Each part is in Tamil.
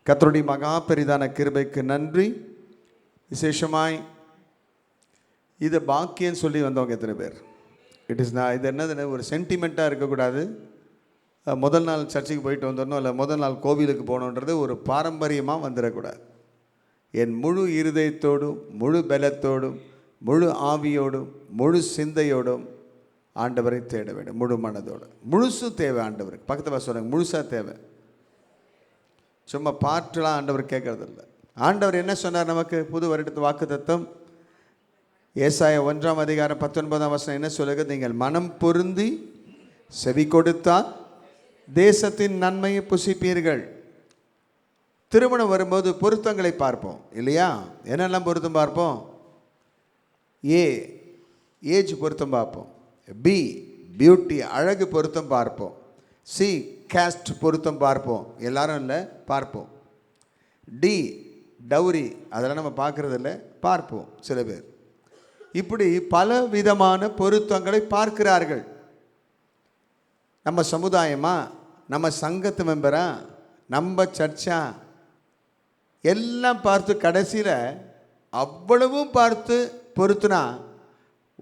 கர்த்தருடைய மகா பெரிதான கிருபைக்கு நன்றி. விசேஷமாய் இது பாக்கியம் சொல்லி வந்தவங்க எத்தனை பேர்? இது என்னதுன்னு ஒரு சென்டிமெண்ட்டாக இருக்கக்கூடாது. முதல் நாள் சர்ச்சுக்கு போயிட்டு வந்துடணும், இல்லை முதல் நாள் கோவிலுக்கு போகணுன்றது ஒரு பாரம்பரியமாக வந்துடக்கூடாது. என் முழு இருதயத்தோடும் முழு பலத்தோடும் முழு ஆவியோடும் முழு சிந்தையோடும் ஆண்டவரை தேட வேண்டும். முழு மனதோடு முழுசு தேவை ஆண்டவருக்கு. பக்கத்தில் சொல்கிறாங்க முழுசாக தேவை. சும்மா பாட்டுலாம் ஆண்டவர் கேட்கறது இல்லை. ஆண்டவர் என்ன சொன்னார் நமக்கு? புது வருடத்து வாக்கு தத்தம் ஏசாயா 1:19 என்ன சொல்லுங்க? நீங்கள் மனம் பொருந்தி செவி கொடுத்தால் தேசத்தின் நன்மையை புசிப்பீர்கள். திருமணம் வரும்போது பொருத்தங்களை பார்ப்போம் இல்லையா? என்னெல்லாம் பொருத்தம் பார்ப்போம்? ஏஜ் பொருத்தம் பார்ப்போம். பி பியூட்டி அழகு பொருத்தம் பார்ப்போம். சி கேஸ்ட் பொருத்தம் பார்ப்போம். எல்லாரும் இல்லை, பார்ப்போம். டி டவுரி, அதெல்லாம் நம்ம பார்க்குறது இல்லை, பார்ப்போம் சில பேர். இப்படி பல விதமான பொருத்தங்களை பார்க்கிறார்கள். நம்ம சமுதாயமா, நம்ம சங்கத்து மெம்பரா, நம்ம சர்ச்சா, எல்லாம் பார்த்து கடைசியில் அவ்வளவும் பார்த்து பொருத்துனா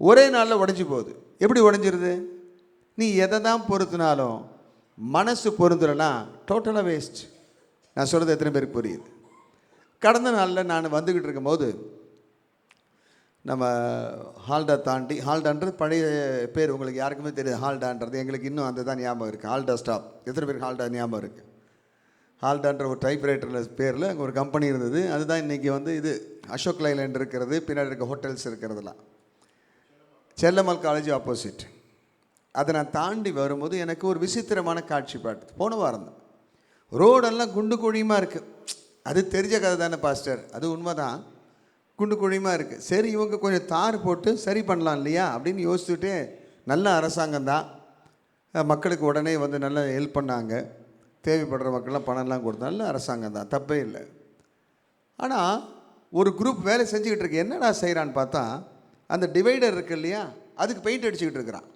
ஒரே நாளில் உடஞ்சி போகுது. எப்படி உடஞ்சிருது? நீ எதை தான் பொருத்தினாலும் மனசு பொருந்தலைன்னா டோட்டலாக வேஸ்ட். நான் சொல்கிறது எத்தனை பேருக்கு புரியுது? கடந்த நாளில் நான் வந்துக்கிட்டு இருக்கும்போது நம்ம ஹால்டா தாண்டி, ஹால்டான்றது பழைய பேர், உங்களுக்கு யாருக்குமே தெரியாது. ஹால்டான்றது எங்களுக்கு இன்னும் அந்த தான் ஞாபகம் இருக்குது. ஹால்டா ஸ்டாப். எத்தனை பேருக்கு ஹால்டா ஞாபகம் இருக்குது? ஹால்டான்ற ஒரு டைப்ரைட்டரில் பேரில் அங்கே ஒரு கம்பெனி இருந்தது. அதுதான் இன்றைக்கி இது அசோக் லைலேண்ட் இருக்கிறது, பின்னாடி இருக்க ஹோட்டல்ஸ் இருக்கிறதுலாம். Chellammal college opposite. அதை நான் தாண்டி வரும்போது எனக்கு ஒரு விசித்திரமான காட்சி பாட்டு. போன வாரம் தான். ரோடெல்லாம் குண்டு குழியுமாக இருக்குது. அது தெரிஞ்ச கதை தானே பாஸ்டர்? அது உண்மை தான், குண்டு குழியுமாக இருக்குது. சரி, இவங்க கொஞ்சம் தார் போட்டு சரி பண்ணலாம் இல்லையா அப்படின்னு யோசிச்சுட்டு, நல்ல அரசாங்கம் தான், மக்களுக்கு உடனே நல்லா ஹெல்ப் பண்ணாங்க. தேவைப்படுற மக்கள்லாம் பணம்லாம் கொடுத்தா நல்ல அரசாங்கம் தான், தப்பே இல்லை. ஆனால் ஒரு குரூப் வேலை செஞ்சுக்கிட்டு இருக்கு. என்னடா செய்கிறான்னு பார்த்தா, அந்த டிவைடர் இருக்குது இல்லையா, அதுக்கு பெயிண்ட் அடிச்சுக்கிட்டு இருக்கிறான்.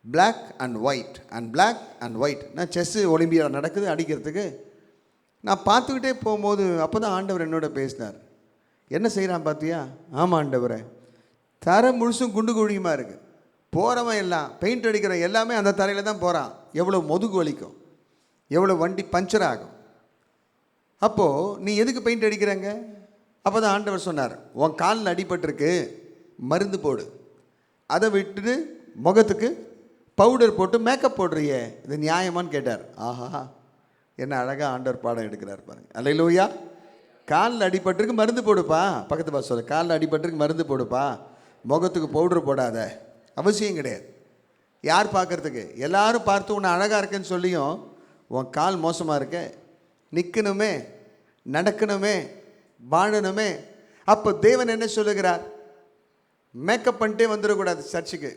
Black and white and black and white. நான் செஸ்ஸு ஒலிம்பியா நடக்குது அடிக்கிறதுக்கு. நான் பார்த்துக்கிட்டே போகும்போது அப்போ தான் ஆண்டவர் என்னோட பேசினார். என்ன செய்கிறான் பார்த்தியா? ஆமாம் ஆண்டவரே, தரை முழுசும் குண்டு குழியுமாக இருக்குது. போகிறவன் எல்லாம் பெயிண்ட் அடிக்கிறவன் எல்லாமே அந்த தரையில் தான் போகிறான். எவ்வளோ முதுகு வலிக்கும், எவ்வளோ வண்டி பஞ்சர் ஆகும். அப்போது நீ எதுக்கு பெயிண்ட் அடிக்கிறாங்க? அப்போ தான் ஆண்டவர் சொன்னார், உன் காலில் அடிபட்டிருக்கு, மருந்து போடு. அதை விட்டுட்டு முகத்துக்கு பவுடர் போட்டு மேக்கப் போடுறியே, இது நியாயமானு கேட்டார். ஆஹா, என்ன அழகாக ஆண்டவர் பாடம் எடுக்கிறார் பாருங்க. அல்லேலூயா. காலில் அடிபட்டிருக்கு மருந்து போடுப்பா. பக்கத்து பாஸ் சொல்ல, காலில் அடிபட்டிருக்கு மருந்து போடுப்பா, முகத்துக்கு பவுடர் போடாத. அவசியம் கிடையாது. யார் பார்க்குறதுக்கு? எல்லாரும் பார்த்து உன்னை அழகாக இருக்கேன்னு சொல்லியும் உன் கால் மோசமாக இருக்க, நிற்கணுமே, நடக்கணுமே, வாழணுமே. அப்போ தேவன் என்ன சொல்லுகிறார்? மேக்கப் பண்ணிட்டே வந்துடக்கூடாது சர்ச்சுக்கு.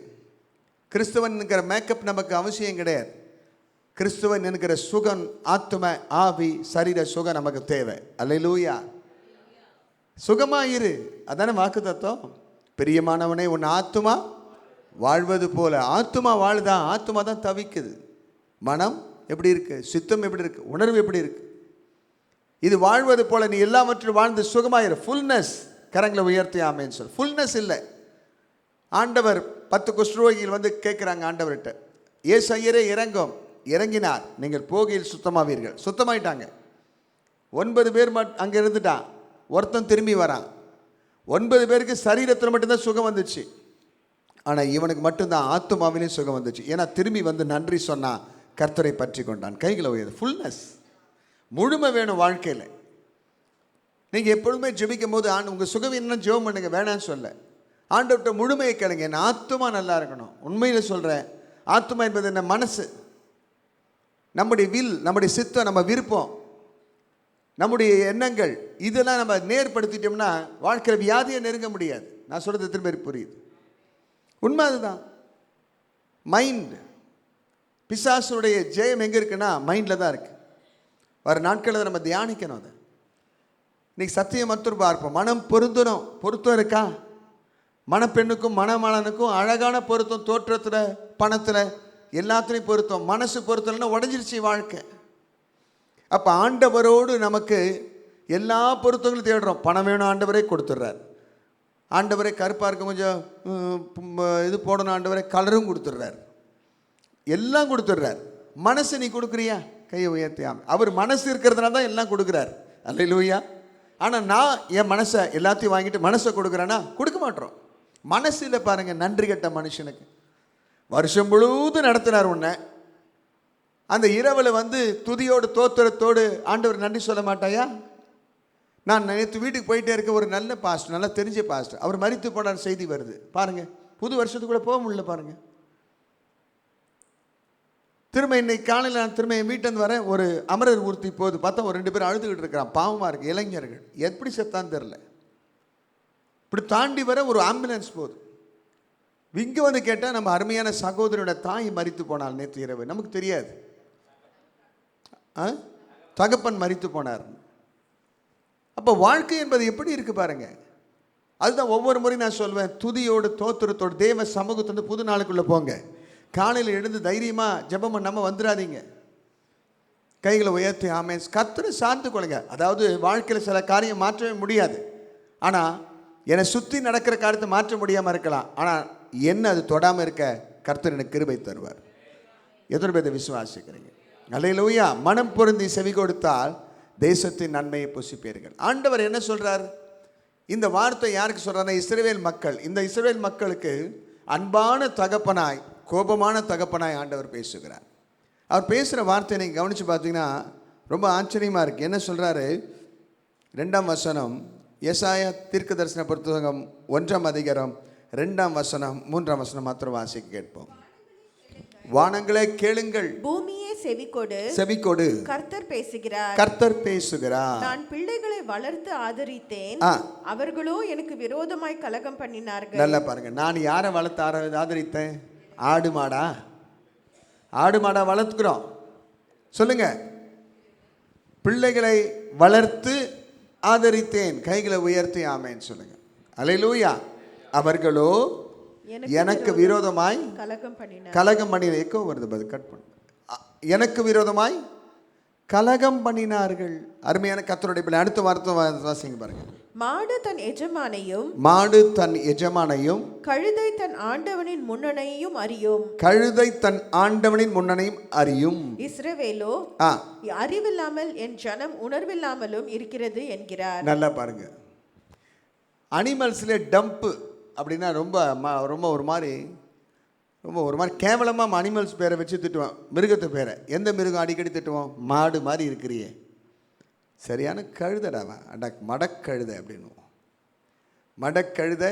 கிறிஸ்துவன் என்கிற மேக்கப் நமக்கு அவசியம் கிடையாது. கிறிஸ்துவன் என்கிற சுகம், ஆத்தும ஆவி சரீர சுகம் நமக்கு தேவை. அல்லேலூயா. சுகமாயிரு, அதானே வாக்கு தத்துவம். பிரியமானவனே, உன் ஆத்துமா வாழ்வது போல. ஆத்துமா வாழுதா? ஆத்துமா தான் தவிக்குது. மனம் எப்படி இருக்கு? சித்தம் எப்படி இருக்கு? உணர்வு எப்படி இருக்கு? இது வாழ்வது போல நீ எல்லாவற்றிலும் வாழ்ந்து சுகமாயிரு. ஃபுல்னஸ். கரங்களை உயர்த்தி ஆமேன்னு சொல். ஃபுல்னஸ் இல்லை. ஆண்டவர் 10 குஷ்டரோகிகள் கேட்குறாங்க ஆண்டவர்கிட்ட, ஏசையரே இறங்கும். இறங்கினார். நீங்கள் போகையில் சுத்தமாவீர்கள். சுத்தமாயிட்டாங்க. 9 பேர் அங்கே இருந்துட்டான். ஒருத்தன் திரும்பி வரான். 9 பேருக்கு சரீரத்தில் மட்டும்தான் சுகம் வந்துச்சு. ஆனால் இவனுக்கு மட்டும்தான் ஆத்துமாவிலையும் சுகம் வந்துச்சு. ஏன்னா திரும்பி வந்து நன்றி சொன்னான், கர்த்தரை பற்றி கொண்டான். கைகளை உயர்ந்து. ஃபுல்னஸ், முழுமை வேணும் வாழ்க்கையில். நீங்கள் எப்பொழுதுமே ஜெபிக்கும் போது உங்கள் சுகம் என்ன ஜெபம் பண்ணுங்க, வேணான்னு சொல்ல. ஆண்டவர்கிட்ட முழுமையை கேளுங்க. என் ஆத்துமா நல்லா இருக்கணும். உண்மையில் சொல்கிறேன், ஆத்துமா என்பது என்ன? மனசு, நம்முடைய வில், நம்முடைய சித்தம், நம்ம விருப்பம், நம்முடைய எண்ணங்கள், இதெல்லாம் நம்ம நேர்படுத்திட்டோம்னா வாழ்க்கையில் வியாதியை நெருங்க முடியாது. நான் சொல்கிறது எத்தனை பேருக்கு புரியுது? உண்மை அதுதான். மைண்ட், பிசாசுடைய ஜெயம் எங்கே இருக்குன்னா மைண்டில் தான் இருக்குது. வர நாட்களில் நம்ம தியானிக்கணும். அதை இன்னைக்கு சத்தியம் மற்றொரு பார்ப்போம். மனம் பொருந்தணும். பொருத்தம் இருக்கா? மணப்பெண்ணுக்கும் மணமாளனுக்கும் அழகான பொருத்தம், தோற்றத்தில், பணத்தில், எல்லாத்துலேயும் பொருத்தம். மனசு பொருத்தம்னா உடஞ்சிருச்சு வாழ்க்கை. அப்போ ஆண்டவரோடு நமக்கு எல்லா பொருத்தங்களும் தேடுறோம். பணம் வேணும், ஆண்டவரே கொடுத்துட்றார். ஆண்டவரே கருப்பாக இருக்க கொஞ்சம் இது போடணும், ஆண்டவரே கலரும் கொடுத்துட்றார். எல்லாம் கொடுத்துட்றார். மனசு நீ கொடுக்குறியா? கையை உயர்த்தியாம. அவர் மனசு இருக்கிறதுனால தான் எல்லாம் கொடுக்குறார். அல்லேலூயா. ஆனால் நான் என் மனசை எல்லாத்தையும் வாங்கிட்டு மனசை கொடுக்குறேன்னா கொடுக்க மாட்டோம். மனசில் பாருங்கள், நன்றி கட்ட மனுஷனுக்கு வருஷம் முழுவதும் நடத்தினார் உன்னை. அந்த இரவில் வந்து துதியோடு தோத்திரத்தோடு ஆண்டவர் நன்றி சொல்ல மாட்டாயா? நான் நேற்று வீட்டுக்கு போயிட்டே இருக்க, ஒரு நல்ல பாஸ்டர், நல்லா தெரிஞ்ச பாஸ்டர், அவர் மரித்து போனார் செய்தி வருது பாருங்கள். புது வருஷத்துக்குள்ளே போக முடியல பாருங்கள். திரும்ப இன்னைக்கு காலையில் நான் திரும்ப என் வீட்டில் வரேன், ஒரு அமரர் ஊர்த்தி போகுது, பார்த்தா ஒரு 2 பேர் அழுதுகிட்டு இருக்கிறான். பாவமாக இருக்குது. இளைஞர்கள் எப்படி செத்தான்னு தெரில. இப்படி தாண்டி வர ஒரு ஆம்புலன்ஸ் போகுது. இங்கே வந்து கேட்டால் நம்ம அருமையான சகோதரியோட தாய் மரித்து போனாள் நேற்று இரவு. நமக்கு தெரியாது. தகப்பன் மரித்து போனார். அப்போ வாழ்க்கை என்பது எப்படி இருக்குது பாருங்க. அதுதான் ஒவ்வொரு முறையும் நான் சொல்வேன், துதியோடு தோத்திரத்தோடு தேவ சமூகத்திலிருந்து புது நாளுக்குள்ளே போங்க. காலையில் எழுந்து தைரியமாக ஜெபம் பண்ணாமல் வந்துடாதீங்க. கைகளை உயர்த்தி ஆமென், கர்த்தரை சார்ந்து கொள்ளுங்க. அதாவது வாழ்க்கையில் சில காரியம் மாற்றவே முடியாது. ஆனால் என்னை சுற்றி நடக்கிற காரியத்தை மாற்ற முடியாமல் இருக்கலாம். ஆனால் என்ன அது தொடாமல் இருக்க கர்த்தர் எனக்கு கிருபை தருவார். எத்தனை பேர் விசுவாசிக்கிறீங்க? அல்லேலூயா. மனம் பொருந்தி செவி கொடுத்தால் தேசத்தின் நன்மையை புசிப்பீர்கள். ஆண்டவர் என்ன சொல்றார்? இந்த வார்த்தை யாருக்கு சொல்றாருன்னா இஸ்ரவேல் மக்கள். இந்த இஸ்ரவேல் மக்களுக்கு அன்பான தகப்பனாய் கோபமான தகப்பனாய் ஆண்டவர் பேசுகிறார். அவர் பேசுகிற வார்த்தையை நீங்கள் கவனித்து பார்த்தீங்கன்னா ரொம்ப ஆச்சரியமாக இருக்குது. என்ன சொல்கிறாரு? 2ஆம் வசனம், ஏசாயா தீர்க்க தரிசன புத்தகம் 1ஆம் அதிகாரம் 2ஆம் வசனம் 3ஆம் வசனம் மாத்திரம் வாசிக்க கேட்போம். வானங்களே கேளுங்கள், பூமியே செவிகொடு, செவிகொடு, கர்த்தர் பேசுகிறார், கர்த்தர் பேசுகிறார். நான் பிள்ளைகளை வளர்த்து ஆதரித்தேன், அவர்களோ எனக்கு விரோதமாய் கலகம் பண்ணினார்கள். நல்லா பாருங்க, நான் யாரை வளர்த்து ஆதரித்தேன்? ஆடு மாடா? ஆடு மாடா வளர்த்துக்கிறோம் சொல்லுங்க. பிள்ளைகளை வளர்த்து ஆதரித்தேன். கைகளை உயர்த்தி ஆமேன் சொல்லுங்க. அல்லேலூயா. அவர்களோ எனக்கு விரோதமாய் கலகம் பண்ணினார். எக்கோ வருது, பதில் கட் பண்ணு. எனக்கு விரோதமாய் கலகம் பண்ணினார்கள். அருமையான கர்த்தருடைய பிள்ளை, அடுத்த வார்த்தை வாசிங்க பாருங்க. மாடு தன் எஜமானையும், மாடு தன் எஜமானையும், கழுதை தன் ஆண்டவனின் முன்னணையும் அறியும், கழுதை தன் ஆண்டவனின் முன்னணையும் அறியும். இஸ்ரவேலோ அறிவில்லாமல் என் ஜனம் உணர்வில்லாமலும் இருக்கிறது என்கிறார். நல்லா பாருங்க. அனிமல்ஸ்ல டம்ப் அப்படின்னா ரொம்ப ரொம்ப ஒரு மாதிரி கேவலமாக அனிமல்ஸ் பேரை வச்சு திட்டுவான். மிருகத்தை பேரை எந்த மிருகம் அடிக்கடி திட்டுவோம்? மாடு மாதிரி இருக்கிறியே, சரியான கழுதடாவா, மடக்கழுதை அப்படின்னுவோம். மடக்கழுதை,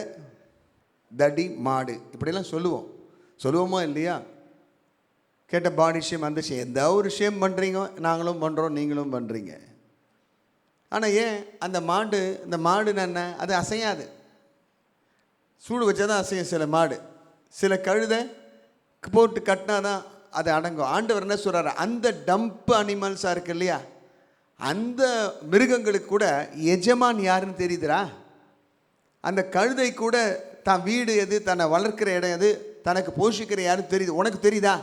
தடி, மாடு இப்படிலாம் சொல்லுவோமோ இல்லையா? கேட்ட பாடி ஷேம், அந்த ஷேம், எந்த ஒரு ஷேம் பண்ணுறீங்க, நாங்களும் பண்ணுறோம், நீங்களும் பண்ணுறீங்க. ஆனால் ஏன் அந்த மாடு என்ன, அது அசையாது. சூடு வச்சா தான் அசையும் சில மாடு. சில கழுதை போட்டு கட்டினா தான் அது அடங்கும். ஆண்டவர் என்ன சொல்கிறாரு? அந்த டம்ப் அனிமல்ஸாக இருக்கு இல்லையா, அந்த மிருகங்களுக்கு கூட எஜமான் யாருன்னு தெரியுதுரா? அந்த கழுதை கூட தான் வீடு எது, தன்னை வளர்க்கிற இடம் எது, தனக்கு போஷிக்கிற யாருன்னு தெரியுது. உனக்கு தெரியுதா?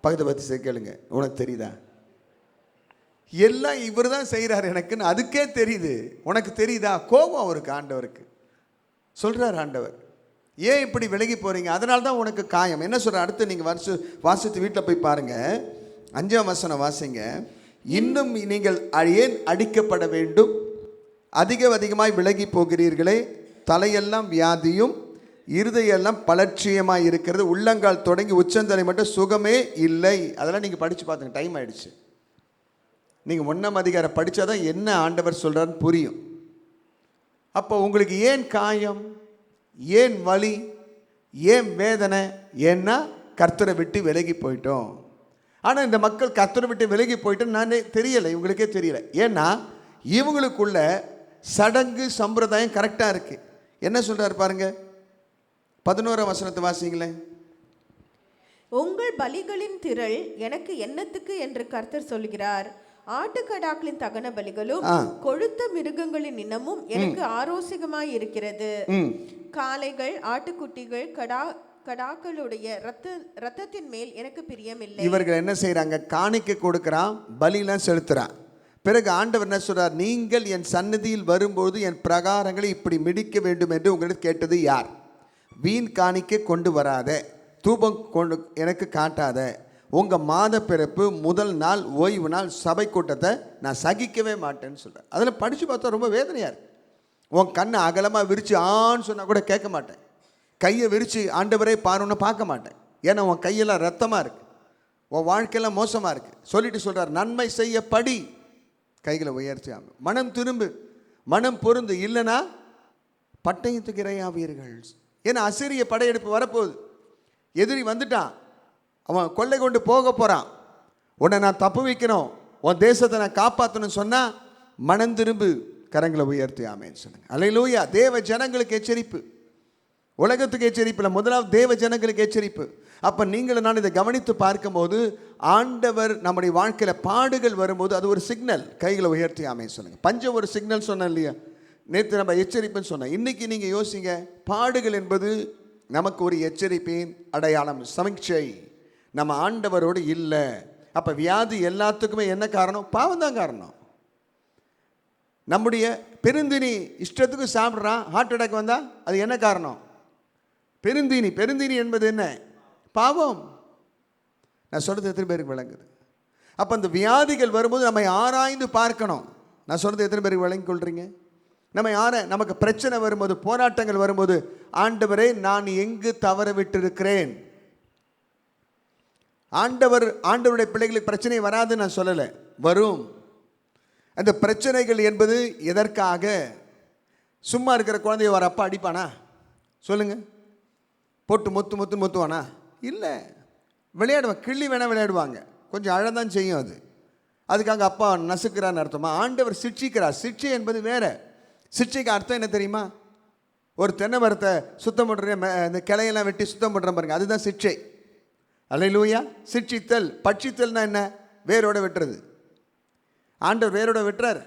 பக்கத்தை பற்றி கேளுங்க, உனக்கு தெரியுதா? எல்லாம் இவர் தான் செய்கிறார் எனக்குன்னு அதுக்கே தெரியுது. உனக்கு தெரியுதா? கோபம் அவருக்கு, ஆண்டவருக்கு சொல்கிறார் ஆண்டவர். ஏன் இப்படி விலகி போகிறீங்க? அதனால தான் உனக்கு காயம். என்ன சொல்கிற? அடுத்து நீங்கள் வாசித்து வீட்டில் போய் பாருங்கள். 5ஆம் வசனம் வாசிங்க. இன்னும் நீங்கள் ஏன் அடிக்கப்பட வேண்டும்? அதிகமாய் விலகி போகிறீர்களே. தலையெல்லாம் வியாதியும் இருதையெல்லாம் பலட்சியமாக இருக்கிறது. உள்ளங்கால் தொடங்கி உச்சந்தலை மட்டும் சுகமே இல்லை. அதெல்லாம் நீங்கள் படித்து பார்த்துங்க, டைம் ஆகிடுச்சு. நீங்கள் 1ஆம் அதிகாரம் படித்தா தான் என்ன ஆண்டவர் சொல்கிறான்னு புரியும். அப்போ உங்களுக்கு ஏன் காயம், ஏன் வலி, ஏன் வேதனை? ஏன்னா கர்த்தரை விட்டு விலகி போயிட்டோம். ஆனால் இந்த மக்கள் கர்த்தரை விட்டு விலகி போயிட்டு நானே தெரியலை, இவங்களுக்கே தெரியல. ஏன்னா இவங்களுக்குள்ள சடங்கு சம்பிரதாயம் கரெக்டாக இருக்குது. என்ன சொல்கிறார் பாருங்க, 11ஆம் வசனத்தை வாசிங்களேன். உங்கள் பலிகளின் திரள் எனக்கு என்னத்துக்கு என்று கர்த்தர் சொல்கிறார். ஆட்டுக்கடாக்களின் தகன பலிகளும் கொழுத்த மிருகங்களின் இனமும் எனக்கு ஆரோசிகமாய் இருக்கிறது. காளைகள், ஆட்டுக்குட்டிகள், கடாக்களுடைய ரத்தத்தின் மேல் எனக்கு பிரியமில்லை. இவர்கள் என்ன செய்யறாங்க? காணிக்கை கொடுக்கறான், பலிலாம் செலுத்துறான். பிறகு ஆண்டவர் என்ன சொல்றார்? நீங்கள் என் சந்நிதியில் வரும்போது என் பிரகாரங்களை இப்படி மிடிக்க வேண்டும் என்று உங்களிடம் கேட்டது யார்? வீண் காணிக்கை கொண்டு வராத, தூபம் கொண்டு எனக்கு காட்டாத, உங்கள் மாத பிறப்பு, முதல் நாள், ஓய்வு நாள், சபை கூட்டத்தை நான் சகிக்கவே மாட்டேன்னு சொல்கிறேன். அதில் படித்து பார்த்தா ரொம்ப வேதனையாக இருக்குது. உன் கண்ணை அகலமாக விரித்து ஆன்னு சொன்னால் கூட கேட்க மாட்டேன். கையை விரித்து ஆண்டவரே பாருன்னு பார்க்க மாட்டேன். ஏன்னா உன் கையெல்லாம் ரத்தமாக இருக்குது, உன் வாழ்க்கையெல்லாம் மோசமாக இருக்குது. சொல்லிட்டு சொல்கிறார், நன்மை செய்ய படி, கைகளை உயர்த்தி மனம் திரும்பு, மனம் பொருந்து, இல்லைன்னா பட்டயத்துக்கு இரையாவீர்கள். ஏன்னா அசீரிய படையெடுப்பு வரப்போகுது. எதிரி வந்துட்டான், அவன் கொள்ளை கொண்டு போக போகிறான். உன்னை நான் தப்பு வைக்கணும், உன் தேசத்தை நான் காப்பாற்றணும்னு சொன்னால் மனம் திரும்பு, கரங்களை உயர்த்தி ஆமேன்னு சொல்லுங்க. அல்லேலூயா. தேவ ஜனங்களுக்கு எச்சரிப்பு, உலகத்துக்கு எச்சரிப்பு இல்லை, முதலாவது தேவ ஜனங்களுக்கு எச்சரிப்பு. அப்போ நீங்களும் நான் இதை கவனித்து பார்க்கும்போது ஆண்டவர் நம்முடைய வாழ்க்கையில் பாடுகள் வரும்போது அது ஒரு சிக்னல். கைகளை உயர்த்தி ஆமேன்னு சொல்லுங்கள். பஞ்சம் ஒரு சிக்னல் சொன்னேன் இல்லையா? நேற்று நம்ம எச்சரிப்புன்னு சொன்னேன். இன்றைக்கி நீங்கள் யோசிங்க, பாடுகள் என்பது நமக்கு ஒரு எச்சரிப்பின் அடையாளம், சமீட்சை. நம்ம ஆண்டவரோடு இல்லை. அப்போ வியாதி எல்லாத்துக்குமே என்ன காரணம்? பாவம் தான் காரணம். நம்முடைய பெருந்தினி இஷ்டத்துக்கு சாப்பிட்றான், ஹார்ட் அட்டாக் வந்தால் அது என்ன காரணம்? பெருந்தீனி. பெருந்தீனி என்பது என்ன? பாவம். நான் சொல்கிறது எத்தனை பேருக்கு விளங்குது? அப்போ அந்த வியாதிகள் வரும்போது நம்மை ஆராய்ந்து பார்க்கணும். நான் சொல்கிறது எத்தனை பேருக்கு விளங்கி கொள்கிறீங்க? நமக்கு பிரச்சனை வரும்போது, போராட்டங்கள் வரும்போது, ஆண்டவரே நான் எங்கு தவற விட்டிருக்கிறேன்? ஆண்டவருடைய பிள்ளைகளுக்கு பிரச்சனை வராதுன்னு நான் சொல்லலை, வரும். அந்த பிரச்சனைகள் என்பது எதற்காக? சும்மா இருக்கிற குழந்தைய வர அப்பா அடிப்பானா? சொல்லுங்கள். போட்டு மொத்துவானா? இல்லை. விளையாடுவாங்க, கிள்ளி வேணால் விளையாடுவாங்க, கொஞ்சம் அழதான் செய்யும். அதுக்காக அப்பா நசுக்கிறான்னு அர்த்தமா? ஆண்டவர் சிட்சிக்கிறார். சிட்சை என்பது வேறு. சிட்சைக்கு அர்த்தம் என்ன தெரியுமா? ஒரு தென்னை மரத்தை சுத்தம் பண்ணுற, இந்த கிளையெல்லாம் வெட்டி சுத்தம் பண்ணுறேன் பாருங்க, அதுதான் சிட்சை. அல்லேலூயா. சிட்சித்தல். பட்சித்தல்னா என்ன? வேரோட வெட்டுறது. ஆண்டவர் வேரோட வெட்டுறார்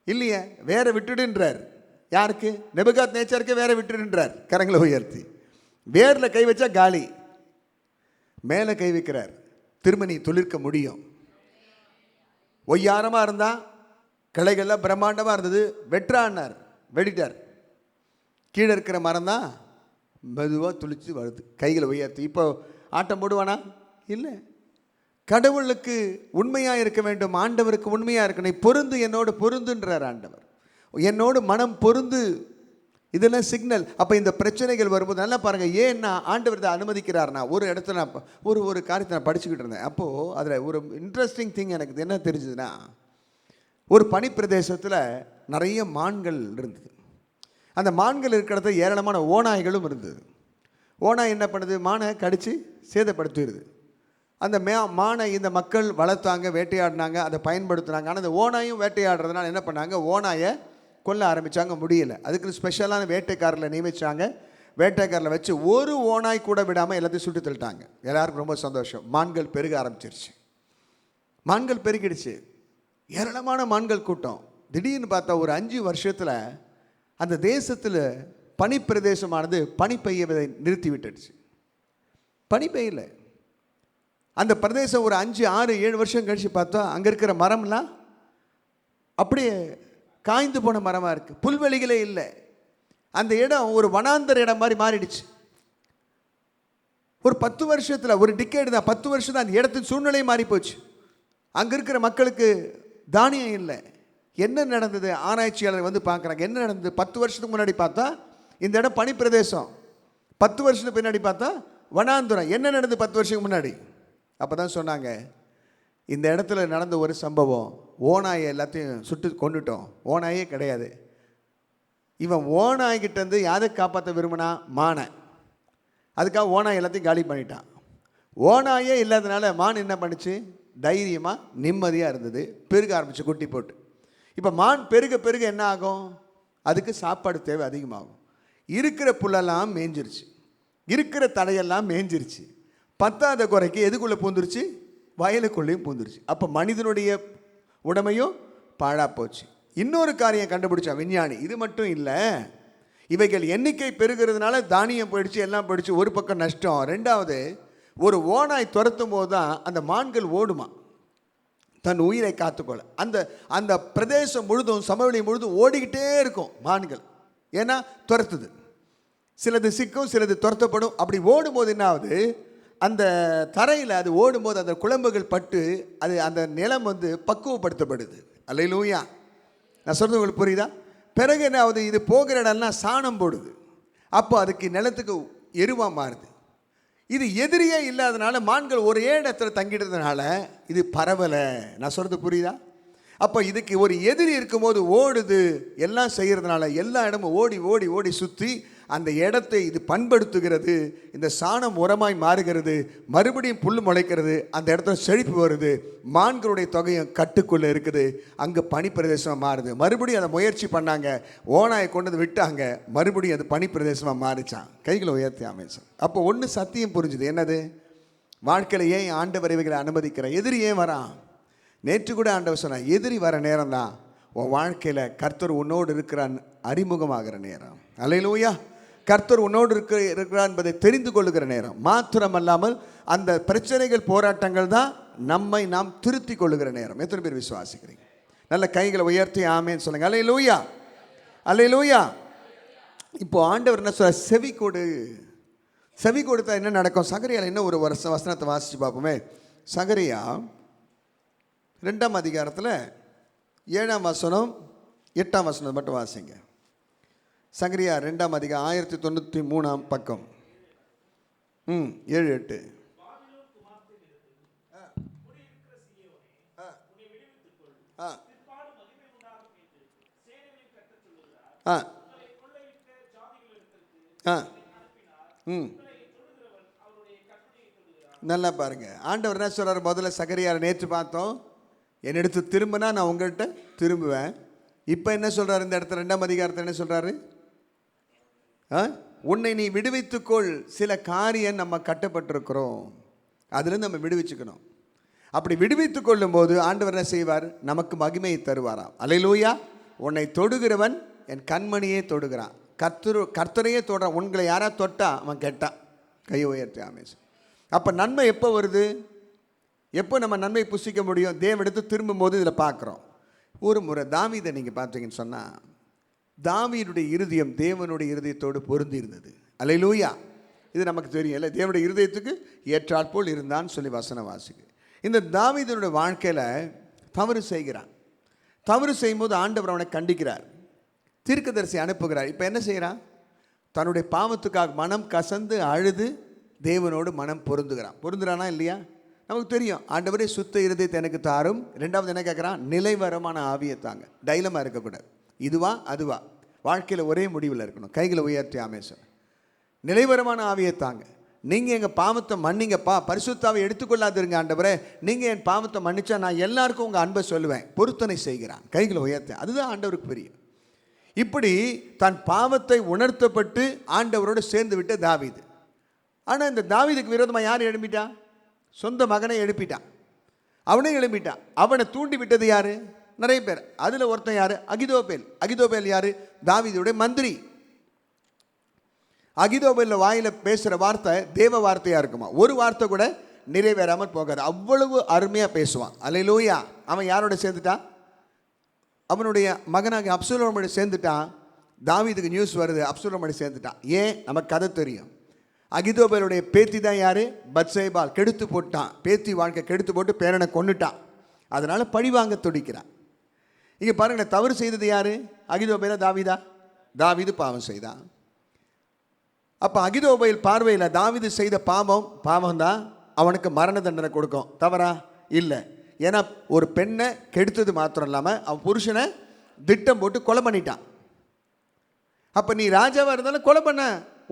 இல்லையே, வேற விட்டுடுன்றார். யாருக்கு? நெபுகாத் நேச்சருக்கு வேற விட்டுடுன்றார். கரங்களை உயர்த்தி. வேரில் கை வச்சா காலி, மேலே கை வைக்கிறார், திரும்ப நீ துளிர்க்க முடியும். ஒய்யாரமாக இருந்தால் கிளைகள்லாம் பிரம்மாண்டமாக இருந்தது, வெட்டுறான்னார், வெடிட்டார். கீழே இருக்கிற மரம் தான் மெதுவாக துளிச்சு வருது. கைகளை உயர்த்தி. இப்போ ஆட்டம் போடுவானா? இல்லை. கடவுளுக்கு உண்மையாக இருக்க வேண்டும், ஆண்டவருக்கு உண்மையாக இருக்கணும். பொருந்து, என்னோடு பொருந்துன்றார் ஆண்டவர். என்னோடு மனம் பொருந்து. இதெல்லாம் சிக்னல். அப்போ இந்த பிரச்சனைகள் வரும்போது நல்லா பாருங்கள், ஏன்னா ஆண்டவர் இதை அனுமதிக்கிறார்னா, ஒரு இடத்துல நான் ஒரு காரியத்தை நான் படிச்சுக்கிட்டு இருந்தேன். அப்போது அதில் ஒரு இன்ட்ரெஸ்டிங் திங் எனக்கு என்ன தெரிஞ்சதுன்னா, ஒரு பனிப்பிரதேசத்தில் நிறைய மான்கள் இருந்தது. அந்த மான்கள் இருக்கிற இடத்துல ஏராளமான ஓநாய்களும் இருந்தது. ஓநாய் என்ன பண்ணுது? மானை கடித்து சேதப்படுத்திடுது. அந்த மானை இந்த மக்கள் வளர்த்தாங்க, வேட்டையாடினாங்க, அதை பயன்படுத்தினாங்க. ஆனால் அந்த ஓநாயும் வேட்டையாடுறதுனால என்ன பண்ணாங்க? ஓநாயை கொல்ல ஆரம்பித்தாங்க, முடியலை. அதுக்கு ஸ்பெஷலான வேட்டைக்காரில் நியமித்தாங்க. வேட்டைக்காரில் வச்சு ஒரு ஓநாய் கூட விடாமல் எல்லாத்தையும் சுட்டு தள்ளிட்டாங்க. எல்லாருக்கும் ரொம்ப சந்தோஷம். மான்கள் பெருக ஆரம்பிச்சிருச்சு. மான்கள் பெருகிடுச்சு, ஏராளமான மான்கள் கூட்டம். திடீர்னு பார்த்தா ஒரு 5 வருஷத்தில் அந்த தேசத்தில் பனிப்பிரதேசமானது பனி பெய்யவதை நிறுத்தி விட்டுடுச்சு. பனி பெய்யலை. அந்த பிரதேசம் ஒரு 5, 6, 7 வருஷம் கழித்து பார்த்தா அங்கே இருக்கிற மரம்லாம் அப்படியே காய்ந்து போன மரமாக இருக்குது, புல்வெளிகளே இல்லை. அந்த இடம் ஒரு வனாந்தர இடம் மாதிரி மாறிடுச்சு. ஒரு 10 வருஷத்தில், ஒரு டிக்கேடு தான், 10 வருஷம் தான் அந்த இடத்தின் சூழ்நிலை மாறி போச்சு. அங்கே இருக்கிற மக்களுக்கு தானியம் இல்லை. என்ன நடந்தது? ஆராய்ச்சியாளர் வந்து பார்க்குறாங்க, என்ன நடந்தது? 10 வருஷத்துக்கு முன்னாடி பார்த்தா இந்த இடம் பனிப்பிரதேசம், 10 வருஷத்துக்கு பின்னாடி பார்த்தா வனாந்துரம். என்ன நடந்தது 10 வருஷத்துக்கு முன்னாடி? அப்போ தான் சொன்னாங்க, இந்த இடத்துல நடந்த ஒரு சம்பவம், ஓநாயை எல்லாத்தையும் சுட்டு கொண்டுட்டோம். ஓநாயே கிடையாது. இவன் ஓநாய்கிட்டேருந்து யாரை காப்பாற்ற விரும்பினா? மானை. அதுக்காக ஓநாய் எல்லாத்தையும் காலி பண்ணிட்டான். ஓநாயே இல்லாதனால மான் என்ன பண்ணிச்சு? தைரியமாக நிம்மதியாக இருந்தது, பெருக ஆரம்பிச்சு குட்டி போட்டு. இப்போ மான் பெருக பெருக என்ன ஆகும்? அதுக்கு சாப்பாடு தேவை அதிகமாகும். இருக்கிற புல்லெல்லாம் மேய்ஞ்சிருச்சு, இருக்கிற தடையெல்லாம் மேய்ஞ்சிருச்சு. 10ஆவது குறைக்கு எதுக்குள்ளே பூந்துருச்சு? வயலுக்குள்ளேயும் பூந்துருச்சு. அப்போ மனிதனுடைய உடமையும் பாழா போச்சு. இன்னொரு காரியம் கண்டுபிடிச்சா விஞ்ஞானி, இது மட்டும் இல்லை, இவைகள் எண்ணிக்கை பெருகிறதுனால தானியம் போயிடுச்சு, எல்லாம் போயிடுச்சு. ஒரு பக்கம் நஷ்டம். 2வது, ஒரு ஓநாய் துரத்தும் போது தான் அந்த மான்கள் ஓடுமா. தன் உயிரை காத்துக்கொள்ள. அந்த அந்த பிரதேசம் முழுதும், சமவெளி முழுதும் ஓடிக்கிட்டே இருக்கும் மான்கள். ஏன்னா துரத்துது. சிலது சிக்கும், சிலது துரத்தப்படும். அப்படி ஓடும்போது என்ன ஆகுது, அந்த தரையில் அது ஓடும்போது அந்த குழம்புகள் பட்டு அது அந்த நிலம் பக்குவப்படுத்தப்படுது. அல்லேலூயா. நான் சொல்கிறது உங்களுக்கு புரியுதா? பிறகு என்ன ஆகுது, இது போகிற இடம்லாம் சாணம் போடுது. அப்போ அதுக்கு நிலத்துக்கு எருவாக மாறுது. இது எதிரியே இல்லாதனால மான்கள் ஒரே இடத்துல தங்கிடுறதுனால இது பரவலை. நான் சொல்கிறது புரியுதா? அப்போ இதுக்கு ஒரு எதிரி இருக்கும்போது ஓடுது, எல்லாம் செய்கிறதுனால எல்லா இடமும் ஓடி ஓடி ஓடி சுற்றி அந்த இடத்தை இது பண்படுத்துகிறது. இந்த சாணம் உரமாய் மாறுகிறது, மறுபடியும் புல் முளைக்கிறது, அந்த இடத்துல செழிப்பு வருது, மான்களுடைய தொகையும் கட்டுக்குள்ளே இருக்குது, அங்கே பனிப்பிரதேசமாக மாறுது. மறுபடியும் அதை முயற்சி பண்ணாங்க, ஓனாயை கொண்டு வந்து விட்டாங்க, மறுபடியும் அது பனிப்பிரதேசமாக மாறிச்சான். கைகளை உயர்த்தி அமைச்சான். அப்போ ஒன்று சத்தியம் புரிஞ்சுது. என்னது? வாழ்க்கையில் ஏன் ஆண்டவர் இவைகளை அனுமதிக்கிற? எதிரி ஏன் வரான்? நேற்று கூட ஆண்டவர் சொன்னான், எதிரி வர நேரம் தான் உன் வாழ்க்கையில் கர்த்தர் உன்னோடு இருக்கிறான் அறிமுகமாகிற நேரம். அல்லேலூயா. கர்த்தர் உன்னோடு இருக்கிறார் என்பதை தெரிந்து கொள்ளுகிற நேரம். மாத்திரமல்லாமல் அந்த பிரச்சனைகள், போராட்டங்கள் தான் நம்மை நாம் திருத்தி கொள்ளுகிற நேரம். எத்தனை பேர் விசுவாசிக்கிறீங்க? நல்ல கைகளை உயர்த்தி ஆமேன்னு சொல்லுங்க. அல்லேலூயா, அல்லேலூயா. இப்போ ஆண்டவர் என்ன சொல்ற? செவி கொடு. செவி கொடுத்தா என்ன நடக்கும்? சகரியால என்ன ஒரு வசனத்தை வாசிச்சு பார்ப்போமே. சகரியா 2ஆம் அதிகாரத்தில் 7ஆம் வசனம் 8ஆம் வசனம் மட்டும் வாசிங்க. சகரியா 2ஆம் அதிகாரம் 1093ஆம் பக்கம். 7, 8. நல்லா பாருங்க. ஆண்டவர் என்ன சொல்றாரு? முதல்ல சகரியாரை நேற்று பார்த்தோம், என்னிடத்து திரும்பினா நான் உங்கள்கிட்ட திரும்புவேன். இப்போ என்ன சொல்கிறார் இந்த இடத்துல? 2ஆம் அதிகாரத்தில் என்ன சொல்கிறாரு? உன்னை நீ விடுவித்துக்கொள். சில காரியம் நம்ம கட்டப்பட்டிருக்கிறோம், அதுலேருந்து நம்ம விடுவிச்சுக்கணும். அப்படி விடுவித்து கொள்ளும் போது ஆண்டவர் என்ன செய்வார்? நமக்கு மகிமையை தருவாராம். அல்லேலூயா. உன்னை தொடுகிறவன் என் கண்மணியே தொடுகிறான். கர்த்தரையே தொடுறான். உங்களை யாராவது தொட்டா அவன் கெட்டான். கையை உயர்த்தி ஆமேன். அப்போ நன்மை எப்போ வருது? எப்போ நம்ம நன்மை புசிக்க முடியும்? தேவனிடத்து திரும்பும்போது இதில் பார்க்குறோம். ஒரு முறை தாவீதை நீங்கள் பார்த்தீங்கன்னு சொன்னால், தாவீதுடைய இருதயம் தேவனுடைய இருதயத்தோடு பொருந்தி இருந்தது. அல்லேலூயா. இது நமக்கு தெரியும் இல்லை? தேவனுடைய இருதயத்துக்கு ஏற்றாற்போல் இருந்தான்னு சொல்லி வசனம் வாசிக்கு. இந்த தாவீதுடைய வாழ்க்கையில் தவறு செய்கிறான். தவறு செய்யும்போது ஆண்டவர் அவனை கண்டிக்கிறார், தீர்க்கதரிசி அனுப்புகிறார். இப்போ என்ன செய்கிறான்? தன்னுடைய பாவத்துக்காக மனம் கசந்து அழுது தேவனோடு மனம் பொருந்துகிறான். பொருந்துறானா இல்லையா? நமக்கு தெரியும். ஆண்டவரே சுத்த இருதயத்தை எனக்கு தாரும். 2வது என்ன கேட்குறான்? நிலைவரமான ஆவியை தாங்க. டைலமாக இருக்கக்கூடாது. இதுவா அதுவா, வாழ்க்கையில் ஒரே முடிவில் இருக்கணும். கைகளை உயர்த்தி ஆமேன். நிலைவரமான ஆவியை தாங்க. நீங்கள் எங்கள் பாவத்தை மன்னிங்கப்பா, பரிசுத்தாவை எடுத்துக்கொள்ளாதிருங்க ஆண்டவரே, நீங்கள் என் பாவத்தை மன்னிச்சா நான் எல்லாருக்கும் உங்கள் அன்பை சொல்லுவேன். பொருத்தனை செய்கிறான். கைகளை உயர்த்தி. அதுதான் ஆண்டவருக்கு பிரியம். இப்படி தன் பாவத்தை உணர்த்தப்பட்டு ஆண்டவரோடு சேர்ந்து விட்ட தாவீது. ஆனால் இந்த தாவீதுக்கு விரோதமாக யார் எழுப்பிட்டா? சொந்த மகனை எழுப்பிட்டான். அவனே எழுப்பிட்டான். அவனை தூண்டி விட்டது யாரு? நிறைய பேர். அதில் ஒருத்தன் யாரு? அகிதோபேல். அகிதோபேல் யாரு? தாவீதுடைய மந்திரி. அகிதோபேல் வாயில் பேசுகிற வார்த்தை தேவ வார்த்தையாக இருக்குமா? ஒரு வார்த்தை கூட நிறைவேறாமல் போகாது. அவ்வளவு அருமையாக பேசுவான். அல்லேலூயா. அவன் யாரோட சேர்ந்துட்டான்? அவனுடைய மகனாக அப்சலோமோட சேர்ந்துட்டான். தாவீதுக்கு நியூஸ் வருது, அப்சலோமோட சேர்ந்துட்டான். ஏன்? நமக்கு கதை தெரியும். அகிதோபேலுடைய பேத்தி தான் யார்? பத்சேபால். கெடுத்து போட்டான். பேத்தி வாழ்க்கை கெடுத்து போட்டு பேரனை கொண்டுட்டான். அதனால் பழிவாங்க துடிக்கிறான். இங்கே பாருங்களேன், தவறு செய்தது யார்? அகிதோபேலா தாவீதா? தாவீது பாவம் செய்தான். அப்போ அகிதோபேல் பார்வையில் தாவீது செய்த பாவம் தான் அவனுக்கு மரண தண்டனை கொடுக்கும். தவறா? இல்லை. ஏன்னா ஒரு பெண்ணை கெடுத்தது மாத்திரம் இல்லாமல் அவன் புருஷனை திட்டம் போட்டு கொலை பண்ணிட்டான். அப்போ நீ ராஜாவாக இருந்தாலும் கொலை பண்ண,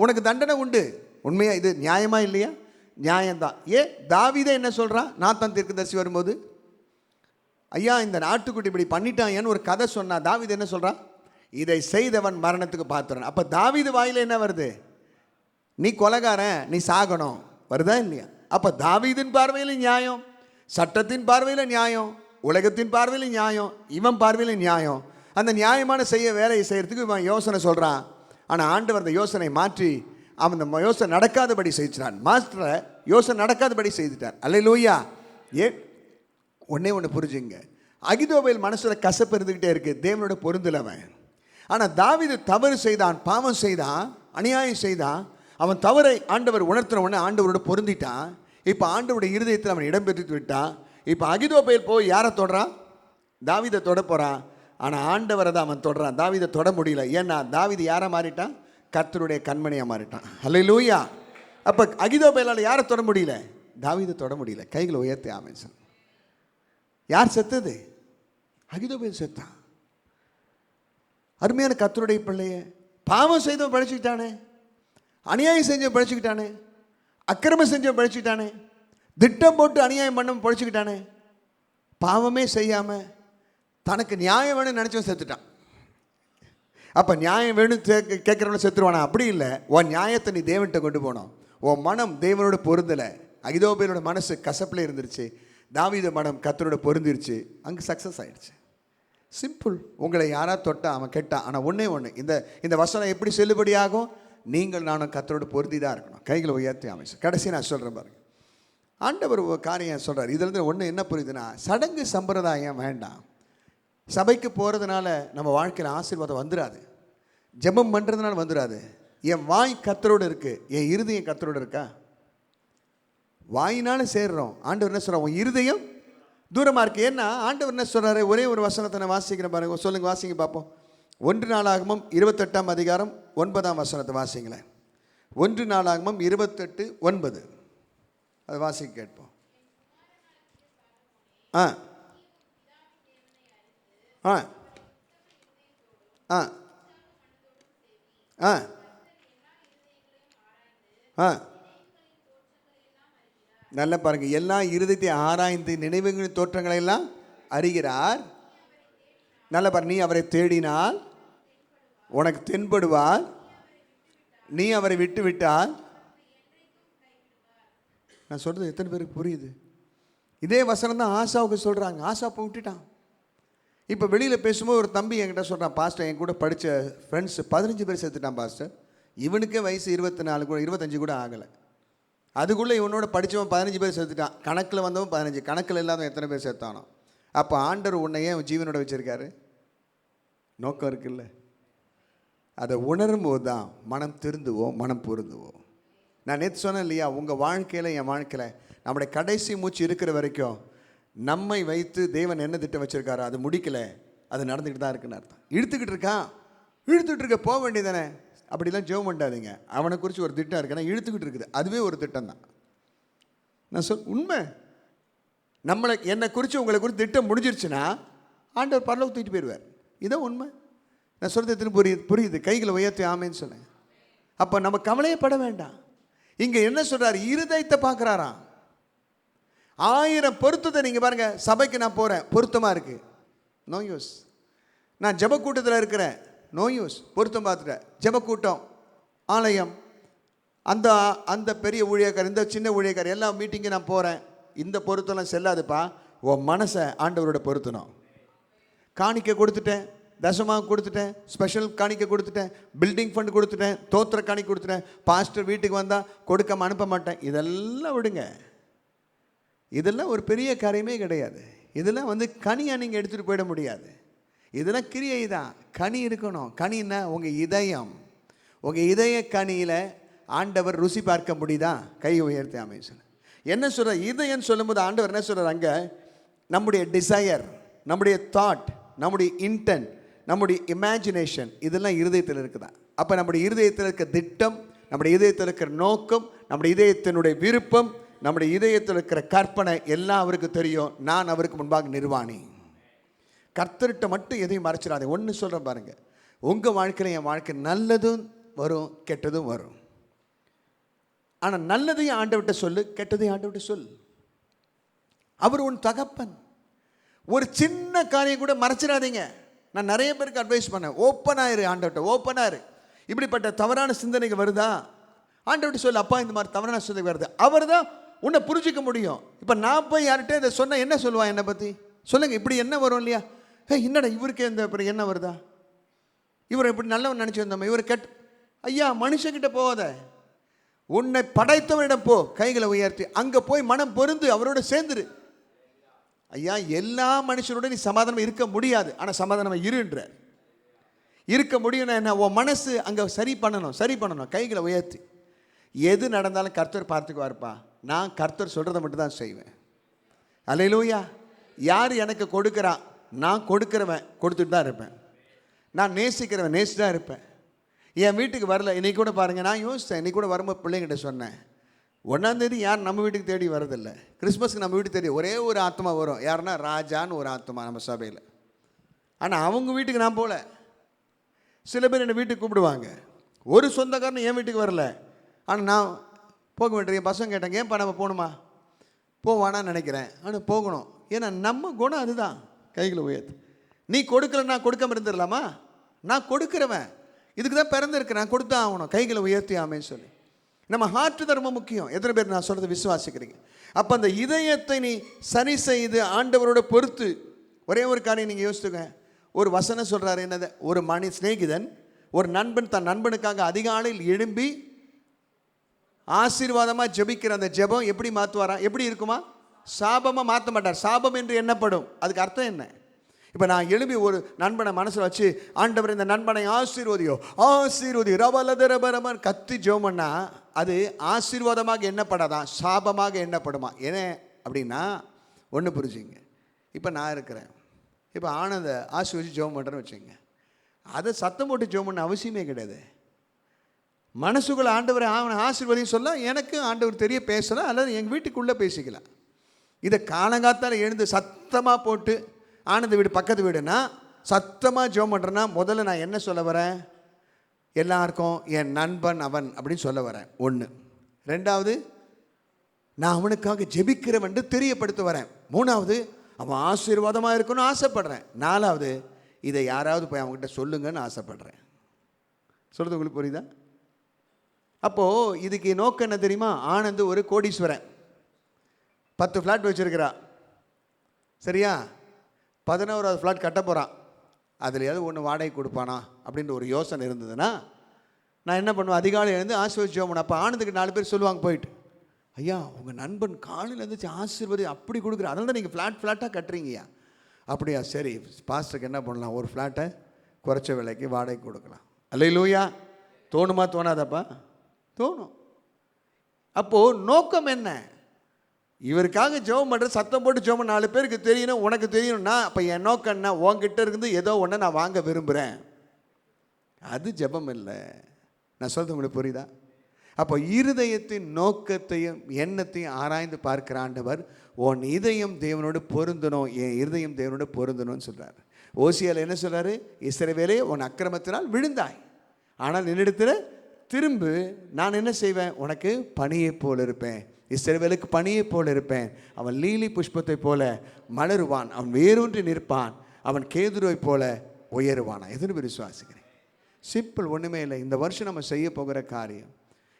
உனக்கு தண்டனை உண்டு. உண்மையா? இது நியாயமா இல்லையா? நியாயம்தான். தாவீதே என்ன சொல்கிறான்? நாத்தான் தீர்க்கதரிசி வரும்போது, ஐயா இந்த நாட்டுக்குட்டி இப்படி பண்ணிட்டான் ஒரு கதை சொன்னா, தாவீது என்ன சொல்கிறான்? இதை செய்தவன் மரணத்துக்கு பாத்திரன். அப்போ தாவீது வாயில் என்ன வருது? நீ கொலைகாரன், நீ சாகணும். வருதா இல்லையா? அப்போ தாவீதின் பார்வையில் நியாயம், சட்டத்தின் பார்வையில் நியாயம், உலகத்தின் பார்வையில் நியாயம், இவன் பார்வையில் நியாயம். அந்த நியாயமான வேலையை செய்கிறதுக்கு இவன் யோசனை சொல்கிறான். ஆனால் ஆண்டவர் அந்த யோசனை மாற்றி அவன் அந்த யோசனை நடக்காதபடி செய்கிறான். மாஸ்டரை யோசனை நடக்காதபடி செய்துட்டார். அல்லேலூயா. ஒன்றே ஒன்று புரிஞ்சுங்க, அகிதோபேல் மனசில் கசப்பு இருந்துக்கிட்டே இருக்குது, தேவனோட பொருந்தலவன். ஆனால் தாவீது தவறு செய்தான், பாவம் செய்தான், அநியாயம் செய்தான். அவன் தவறை ஆண்டவர் உணர்த்தின உடனே ஆண்டவரோட பொருந்திட்டான். இப்போ ஆண்டவருடைய இருதயத்தில் அவன் இடம்பெற்று விட்டான். இப்போ அகிதோபேல் போய் யாரை தொடுறான்? தாவீதை தொட போகிறான். ஆனால் ஆண்டவரை தான் அவன் தொடுறான். தாவீதை தொட முடியல. ஏன்னா தாவீது யாரை மாறிட்டான்? கர்த்தருடைய கண்மணியாக மாறிட்டான். அல்லேலூயா. அப்போ அகிதோபேலால் யாரை தொட முடியல? தாவீதை தொட முடியல. கைகளை உயர்த்தி ஆமென் சொல். யார் செத்தது? அகிதோபேல் செத்தான். அருமையான கர்த்தருடைய பிள்ளைய பாவம் செய்தவன் பழிச்சுக்கிட்டானே, அநியாயம் செஞ்சவன் பழிச்சுக்கிட்டானே, அக்கிரமம் செஞ்சவன் பழிச்சுக்கிட்டானே, திட்டம் போட்டு அநியாயம் பண்ணவன் பழிச்சுக்கிட்டானே, பாவமே செய்யாமல் தனக்கு நியாயம் வேணும்னு நினச்சவன் செத்துட்டான். அப்போ நியாயம் வேணும் கேட்குறவன செத்துருவானா? அப்படி இல்லை. உன் நியாயத்தை நீ தேவன்கிட்ட கொண்டு போனோம். உன் மனம் தேவனோட பொருந்தலை. அகிதோபேலோட மனசு கசப்பில் இருந்துருச்சு, தாவீது மனம் கர்த்தரோட பொருந்திருச்சு, அங்கே சக்ஸஸ் ஆகிடுச்சு. சிம்பிள். உங்களை யாராவது தொட்டா அவன் கெட்டான். ஆனால் ஒன்றே ஒன்று, இந்த வசனம் எப்படி செல்லுபடியாகும்? நீங்கள் நானும் கர்த்தரோட பொருந்தி தான் இருக்கணும். கைகளை உயர்த்தி அமைச்சு கடைசி நான் சொல்கிறேன் பாருங்க. ஆண்டவர் ஒரு காரியம் சொல்கிறார். இதுலேருந்து ஒன்று என்ன புரியுதுன்னா, சடங்கு சம்பிரதாயம் வேண்டாம். சபைக்கு போகிறதுனால நம்ம வாழ்க்கையில் ஆசீர்வாதம் வந்துடாது, ஜெபம் பண்ணுறதுனால வந்துடாது. என் வாய் கர்த்தரோடு இருக்குது, என் இருதயம் கர்த்தரோடு இருக்கா? வாயினால சேர்றோம். ஆண்டவர் என்ன சொல்கிறார்? உன் இருதயம் தூரமாக இருக்குது. ஏன்னா ஆண்டவர் என்ன சொல்கிறாரு? ஒரே ஒரு வசனத்தை நான் வாசிக்கிறேன் பாருங்க. சொல்லுங்கள், வாசிங்க பார்ப்போம். 1 நாளாகமம் 28ஆம் அதிகாரம் 9ஆம் வசனத்தை வாசிங்களேன். 1 நாளாகமம் 28:9 அதை வாசிக்க கேட்போம். ஆ ஆ ஆ ஆ ஆ நல்லா பாருங்க. எல்லா இருதயத்தை ஆராய்ந்து நினைவுகளின் தோற்றங்களை எல்லாம் அறிகிறார். நல்லா பாருங்க. நீ அவரை தேடினால் உனக்கு தென்படுவார், நீ அவரை விட்டு விட்டால். நான் சொல்றது எத்தனை பேருக்கு புரியுது? இதே வசனம் தான் ஆசாவுக்கு சொல்றாங்க. ஆசா அப்போ விட்டுட்டான். இப்போ வெளியில் பேசும்போது ஒரு தம்பி என்கிட்ட சொல்கிறான், பாஸ்டர் என் கூட படித்த ஃப்ரெண்ட்ஸ் 15 பேர் சேர்த்துட்டான் பாஸ்டர். இவனுக்கே வயசு 24 கூட 25 கூட ஆகலை. அதுக்குள்ளே இவனோட படித்தவன் 15 பேர் சேர்த்துட்டான். கணக்கில் வந்தவன் 15, கணக்கில் இல்லாதவன் எத்தனை பேர் சேர்த்தானோ. அப்போ ஆண்டவர் உன்னையே ஜீவனோட வச்சுருக்காரு. நோக்கம் இருக்குல்ல. அதை உணரும் போது தான் மனம் திருந்துவோம், மனம் பொருந்துவோம். நான் நேற்று சொன்னேன் இல்லையா, உங்கள் வாழ்க்கையில் என் வாழ்க்கையில் நம்முடைய கடைசி மூச்சு இருக்கிற வரைக்கும் நம்மை வைத்து தேவன் என்ன திட்டம் வச்சுருக்காரோ அது முடிக்கலை, அது நடந்துக்கிட்டு தான் இருக்குன்னு அர்த்தம். இழுத்துக்கிட்டு இருக்க போக வேண்டியதானே. அப்படிலாம் ஜெபம் பண்ணாதீங்க. அவனை குறித்து ஒரு திட்டம் இருக்குன்னா இழுத்துக்கிட்டு இருக்குது, அதுவே ஒரு திட்டம் தான். நான் உண்மை. என்னை குறித்து உங்களை குறித்து திட்டம் முடிஞ்சிருச்சுன்னா ஆண்டவர் பரலோகம் தூக்கிட்டு போயிடுவார். இதான் உண்மை. நான் சொல்கிறது எத்தனை புரியுது? கைகளை உயர்த்தி ஆமேன்னு சொன்னேன். அப்போ நம்ம கவலையே பட வேண்டாம். இங்கே என்ன சொல்கிறார்? இருதயத்தை பார்க்குறாராம். 1000 பொருத்தத்தை நீங்கள் பாருங்கள். சபைக்கு நான் போகிறேன், பொருத்தமாக இருக்குது, நோ யூஸ். நான் ஜெபக்கூட்டத்தில் இருக்கிறேன், நோ யூஸ், பொருத்தம் பார்த்துட்டேன். ஜெபக்கூட்டம், ஆலயம், அந்த பெரிய ஊழியக்கார், இந்த சின்ன ஊழியக்கார், எல்லா மீட்டிங்கும் நான் போகிறேன், இந்த பொருத்தம்லாம் செல்லாதுப்பா. உன் மனசை ஆண்டவரோட பொருத்தணும். காணிக்கை கொடுத்துட்டேன், தசமாக கொடுத்துட்டேன், ஸ்பெஷல் காணிக்கை கொடுத்துட்டேன், பில்டிங் ஃபண்ட் கொடுத்துட்டேன், தோத்திர காணிக்கை கொடுத்துட்டேன், பாஸ்டர் வீட்டுக்கு வந்தால் கொடுக்காம அனுப்ப மாட்டேன். இதெல்லாம் விடுங்க. இதெல்லாம் ஒரு பெரிய காரியமே கிடையாது. இதெல்லாம் கனியாக நீங்கள் எடுத்துகிட்டு போயிட முடியாது. இதெல்லாம் கிரியை தான். கனி இருக்கணும். கனின்னா உங்கள் இதயம். உங்கள் இதய கனியில் ஆண்டவர் ருசி பார்க்க முடியுதா? கை உயர்த்தி அமைச்சர் என்ன சொல்கிறார்? இதயம் சொல்லும்போது ஆண்டவர் என்ன சொல்கிறார்? அங்கே நம்முடைய டிசையர், நம்முடைய தாட், நம்முடைய இன்டென்ட், நம்முடைய இமேஜினேஷன், இதெல்லாம் இருதயத்தில் இருக்குதா? அப்போ நம்முடைய இருதயத்தில் இருக்க திட்டம், நம்முடைய இதயத்தில் இருக்கிற நோக்கம், நம்முடைய இதயத்தினுடைய விருப்பம், நம்முடைய இதயத்தில் இருக்கிற கற்பனை எல்லாம் அவருக்கு தெரியும். நான் அவருக்கு முன்பாக நிர்வாணி. கர்த்தர்கிட்ட மட்டும் எதையும் மறைச்சிடாதே. ஒன்று சொல்கிறேன் பாருங்க, உங்கள் வாழ்க்கையில் என் வாழ்க்கை நல்லதும் வரும், கெட்டதும் வரும். ஆனால் நல்லதையும் ஆண்டவர்கிட்ட சொல்லு, கெட்டதையும் ஆண்டவர்கிட்ட சொல். அவர் உன் தகப்பன். ஒரு சின்ன காரியம் கூட மறைச்சிடாதீங்க. நான் நிறைய பேருக்கு அட்வைஸ் பண்ணேன், ஓப்பனாயிரு ஆண்டவர்கிட்ட, ஓப்பனாயிரு. இப்படிப்பட்ட தவறான சிந்தனைகள் வருதா, ஆண்டவர்கிட்ட சொல்லு, அப்பா இந்த மாதிரி தவறான சிந்தனை வருது. அவர் தான் உன்னை புரிஞ்சிக்க முடியும். இப்போ நான் போய் யார்கிட்ட இதை சொன்னால் என்ன சொல்லுவான் என்னை பற்றி? சொல்லுங்கள். இப்படி என்ன வரும் இல்லையா? என்னடா இவருக்கு இந்த என்ன வருதா, இவர் இப்படி நல்லவன் நினச்சி வந்தோம், இவர் ஐயா மனுஷங்கிட்ட போகாத, உன்னை படைத்தவனிடம் போ. கைகளை உயர்த்தி அங்கே போய் மனம் பொருந்து அவரோட சேர்ந்துரு. ஐயா எல்லா மனுஷனோட நீ சமாதானம் இருக்க முடியாது, ஆனால் சமாதானம் இருன்ற இருக்க முடியும்னா என்ன? உன் மனசு அங்கே சரி பண்ணணும். கைகளை உயர்த்தி எது நடந்தாலும் கர்த்தர் பார்த்துக்குவார்ப்பா, நான் கர்த்தர் சொல்கிறத மட்டும் தான் செய்வேன். அல்லேலூயா. யார் எனக்கு கொடுக்குறான், நான் கொடுக்குறவன் கொடுத்துட்டு தான் இருப்பேன். நான் நேசிக்கிறவன் நேசிட்டு தான் இருப்பேன். என் வீட்டுக்கு வரல, இன்றைக்கி கூட பாருங்கள், நான் யோசித்தேன். இன்றைக்கி கூட வரும்போது பிள்ளைங்கிட்ட சொன்னேன், 1ஆம் தேதி யார் நம்ம வீட்டுக்கு தேடி வரதில்லை. கிறிஸ்மஸ்க்கு நம்ம வீட்டுக்கு தேடி ஒரே ஒரு ஆத்மா வரும். யாருன்னா ராஜான்னு ஒரு ஆத்மா நம்ம சபையில். ஆனால் அவங்க வீட்டுக்கு நான் போகல. சில பேர் என்னை வீட்டுக்கு கூப்பிடுவாங்க, ஒரு சொந்தக்காரன் என் வீட்டுக்கு வரல, ஆனால் நான் போக வேண்டிய பசங்க கேட்டாங்க, ஏன்ப்பா நம்ம போகணுமா? போவானான்னு நினைக்கிறேன், ஆனால் போகணும். ஏன்னா நம்ம குணம் அதுதான். கைகளை உயர்த்து. நீ கொடுக்கலன்னா கொடுக்காம இருந்துடலாமா? நான் கொடுக்குறவன், இதுக்கு தான் பிறந்திருக்கிறேன், நான் கொடுத்தா ஆகணும். கைகளை உயர்த்தி ஆமேன்னு சொல்லி நம்ம ஹார்ட் தான் ரொம்ப முக்கியம். எத்தனை பேர் நான் சொல்கிறத விசுவாசிக்கிறீங்க? அப்போ அந்த இதயத்தை நீ சரி செய்து ஆண்டவரோட பொறுத்து. ஒரே ஒரு காரியம் நீங்கள் யோசித்துங்க. ஒரு வசனம் சொல்கிறாரு, என்னது? ஒரு சிநேகிதன், ஒரு நண்பன் தன் நண்பனுக்காக அதிகாலையில் எழும்பி ஆசீர்வாதமாக ஜெபிக்கிற அந்த ஜெபம் எப்படி மாற்றுவாரா? எப்படி இருக்குமா? சாபமாக மாற்ற மாட்டார். சாபம் என்று எண்ணப்படும். அதுக்கு அர்த்தம் என்ன? இப்போ நான் எழுப்பி ஒரு நண்பனை மனசில் வச்சு, ஆண்டவர் இந்த நண்பனை ஆசீர்வதியோ ரபலதரபரமன் கத்தி ஜோமன்னா அது ஆசீர்வாதமாக எண்ணப்படாதான், சாபமாக எண்ணப்படுமா? ஏன்னா அப்படின்னா ஒன்று புரிஞ்சுங்க. இப்போ நான் இருக்கிறேன், இப்போ ஆனந்த ஆசீர்வதிச்சு ஜோம் பண்ணுறேன்னு வச்சுங்க, அதை சத்தம் போட்டு ஜோம் பண்ண அவசியமே கிடையாது. மனசுக்குள்ள ஆண்டவரை அவனை ஆசீர்வதின்னு சொல்ல எனக்கு ஆண்டவர் தெரிய பேசலாம், அல்லது எங்கள் வீட்டுக்குள்ளே பேசிக்கலாம். இதை காலங்காத்தால் எழுந்து சத்தமாக போட்டு, ஆனந்த வீடு பக்கத்து வீடுனா சத்தமாக ஜோம் பண்ணுறேன்னா முதல்ல நான் என்ன சொல்ல வரேன்? எல்லாருக்கும் என் நண்பன் அவன் அப்படின்னு சொல்ல வரேன். ஒன்று. ரெண்டாவது, நான் அவனுக்காக ஜெபிக்கிறவன் தெரியப்படுத்த வரேன். மூணாவது, அவன் ஆசீர்வாதமாக இருக்கணும்னு ஆசைப்படுறேன். நாலாவது, இதை யாராவது போய் அவங்ககிட்ட சொல்லுங்கன்னு ஆசைப்படுறேன். சொல்கிறது உங்களுக்கு புரியுதா? அப்போது இதுக்கு நோக்கம் என்ன தெரியுமா? ஆனந்த் ஒரு கோடீஸ்வரன், 10 ஃப்ளாட் வச்சுருக்கிறா, சரியா? 11வது ஃப்ளாட் கட்ட போகிறான். அதுலையாவது ஒன்று வாடகை கொடுப்பானா அப்படின்ற ஒரு யோசனை இருந்ததுன்னா நான் என்ன பண்ணுவேன்? அதிகாலை எழுந்து ஆசீர்வதிச்சோம். அப்போ ஆனந்துக்கு 4 பேர் சொல்லுவாங்க போயிட்டு, ஐயா உங்கள் நண்பன் காலையில் இருந்துச்சு ஆசீர்வதி அப்படி கொடுக்குற, அதனால தான் நீங்கள் ஃப்ளாட்டாக கட்டுறீங்கய்யா. அப்படியா? சரி, பாஸ்டருக்கு என்ன பண்ணலாம்? ஒரு ஃப்ளாட்டை குறைச்ச விலைக்கு வாடகை கொடுக்கலாம். அல்லேலூயா. தோணுமா? தோணாதப்பா? தோணும். அப்போது நோக்கம் என்ன? இவருக்காக ஜெபம் பண்ணுற, சத்தம் போட்டு ஜெபம் 4 பேருக்கு தெரியணும், உனக்கு தெரியணும்னா அப்போ என் நோக்கம் என்ன? உங்ககிட்ட இருந்து ஏதோ ஒன்று நான் வாங்க விரும்புகிறேன். அது ஜெபம் இல்லை. நான் சொல்கிறது உங்களுக்கு புரியுதா? அப்போ இருதயத்தின் நோக்கத்தையும் எண்ணத்தையும் ஆராய்ந்து பார்க்கிற ஆண்டவர், உன் இதயம் தேவனோடு பொருந்தணும், என் இருதயம் தேவனோடு பொருந்தணும்னு சொல்கிறார். ஓசியால் என்ன சொல்கிறாரு? இஸ்ரவேலே உன் அக்கிரமத்தினால் விழுந்தாய், ஆனால் என்னிடத்தில் திரும்பு, நான் என்ன செய்வேன்? உனக்கு பனியை போல் இருப்பேன். இஸ்ரவேலுக்கு பனியை போல் இருப்பேன். அவன் லீலி புஷ்பத்தை போல மலருவான், அவன் வேரூன்றி நிற்பான், அவன் கேதுருவை போல உயருவான். எதுன்னு விசுவாசிக்கிறேன். சிம்பிள், ஒன்றுமே இல்லை. இந்த வருஷம் நம்ம செய்ய போகிற காரியம்,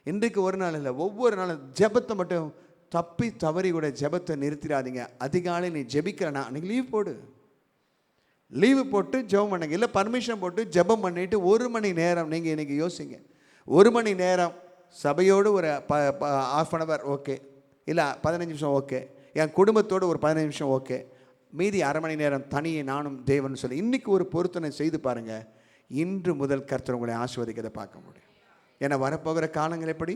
இன்றைக்கு ஒரு நாள் இல்லை, ஒவ்வொரு நாளும் ஜெபத்தை மட்டும் தப்பி தவறி கூட ஜெபத்தை நிறுத்திடாதீங்க. அதிகாலை நீ ஜெபிக்கிறனா அன்றைக்கி லீவு போட்டு ஜெபம் பண்ணுங்க. இல்லை பர்மிஷன் போட்டு ஜெபம் பண்ணிவிட்டு 1 மணி நேரம் நீங்கள் இன்றைக்கி யோசிங்க. 1 மணி நேரம் சபையோடு ஒரு ½ அன் ஹவர் ஓகே, இல்லை 15 நிமிஷம் ஓகே, என் குடும்பத்தோடு ஒரு 15 நிமிஷம் ஓகே, மீதி ½ மணி நேரம் தனியே நானும் தேவன் சொல்லி இன்றைக்கி ஒரு பொருத்தனை செய்து பாருங்கள். இன்று முதல் கர்த்தர் உங்களை ஆசீர்வதிக்கிறதை பார்க்க முடியும். ஏன்னா வரப்போகிற காலங்கள் எப்படி?